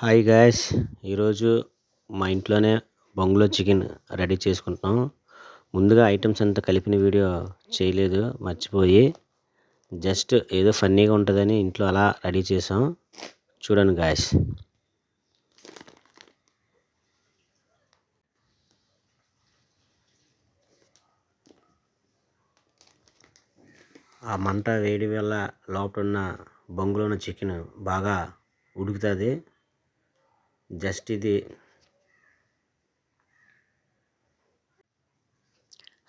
Hi guys, ఈరోజు మా ఇంట్లోనే బొంగులో చికెన్ రెడీ చేసుకుంటున్నాం. ముందుగా ఐటమ్స్ అంతా కలిపిన వీడియో చేయలేదు, మర్చిపోయి జస్ట్ ఏదో ఫన్నీగా ఉంటుందని ఇంట్లో అలా రెడీ చేసాం. చూడండి గాయ్స్. ఆ మంట వేడి వల్ల లోపల ఉన్న బొంగులో ఉన్న చికెన్ బాగా ఉడుకుతుంది. జస్ట్ ఇది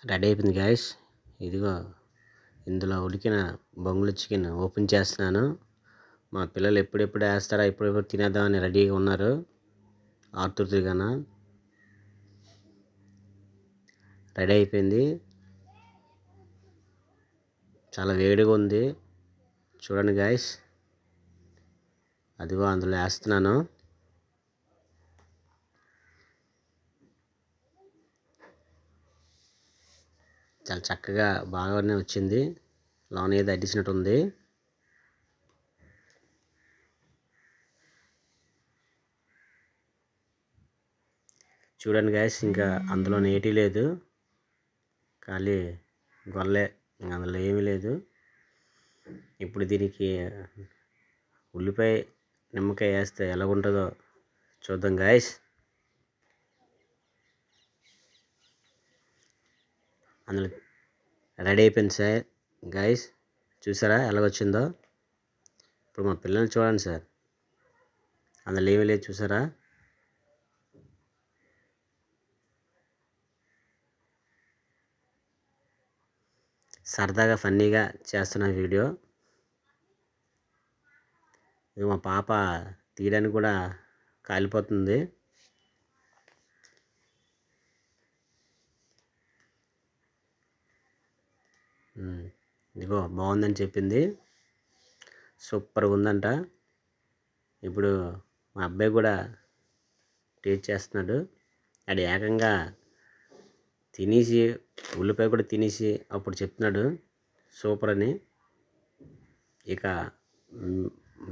రెడీ అయిపోయింది గాయస్. ఇదిగో ఇందులో ఉడికిన బొంగులో చికెన్ ఓపెన్ చేస్తున్నాను. మా పిల్లలు ఎప్పుడెప్పుడు వేస్తారా, ఎప్పుడెప్పుడు తినేద్దామని రెడీగా ఉన్నారు, ఆతృతగాన. రెడీ అయిపోయింది, చాలా వేడిగా ఉంది. చూడండి గాయస్, అదిగో అందులో వేస్తున్నాను. చాలా చక్కగా బాగానే వచ్చింది. లోన ఏది అడ్డిసినట్టు ఉంది. చూడండి గాయస్, ఇంకా అందులో ఏటీ లేదు, ఖాళీ గొల్లే, అందులో ఏమీ లేదు. ఇప్పుడు దీనికి ఉల్లిపాయ నిమ్మకాయ వేస్తే ఎలాగుంటుందో చూద్దాం గాయస్. అందులో రెడీ అయిపోయింది సార్. గాయస్ చూసారా ఎలాగొచ్చిందో? ఇప్పుడు మా పిల్లల్ని చూడండి సార్, అందులో ఏమీ లేదు, చూసారా? సరదాగా ఫన్నీగా చేస్తున్న వీడియో. ఇది మా పాప తీయడానికి కూడా కాలిపోతుంది. ఇదిగో బాగుందని చెప్పింది, సూపర్గా ఉందంట. ఇప్పుడు మా అబ్బాయి కూడా టేస్ట్ చేస్తున్నాడు. అది ఏకంగా తినేసి ఉల్లిపాయ కూడా తినేసి అప్పుడు చెప్తున్నాడు సూపర్ అని. ఇక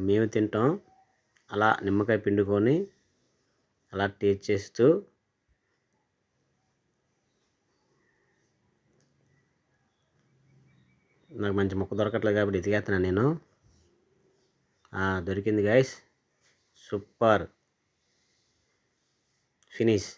మేము తింటాం అలా నిమ్మకాయ పిండుకొని అలా టేస్ట్ చేస్తూ. నాకు మంచి ముక్క దొరకట్లేదు కాబట్టి ఎతికేస్తున్నాను నేను. దొరికింది గాయస్, సూపర్ ఫినిష్.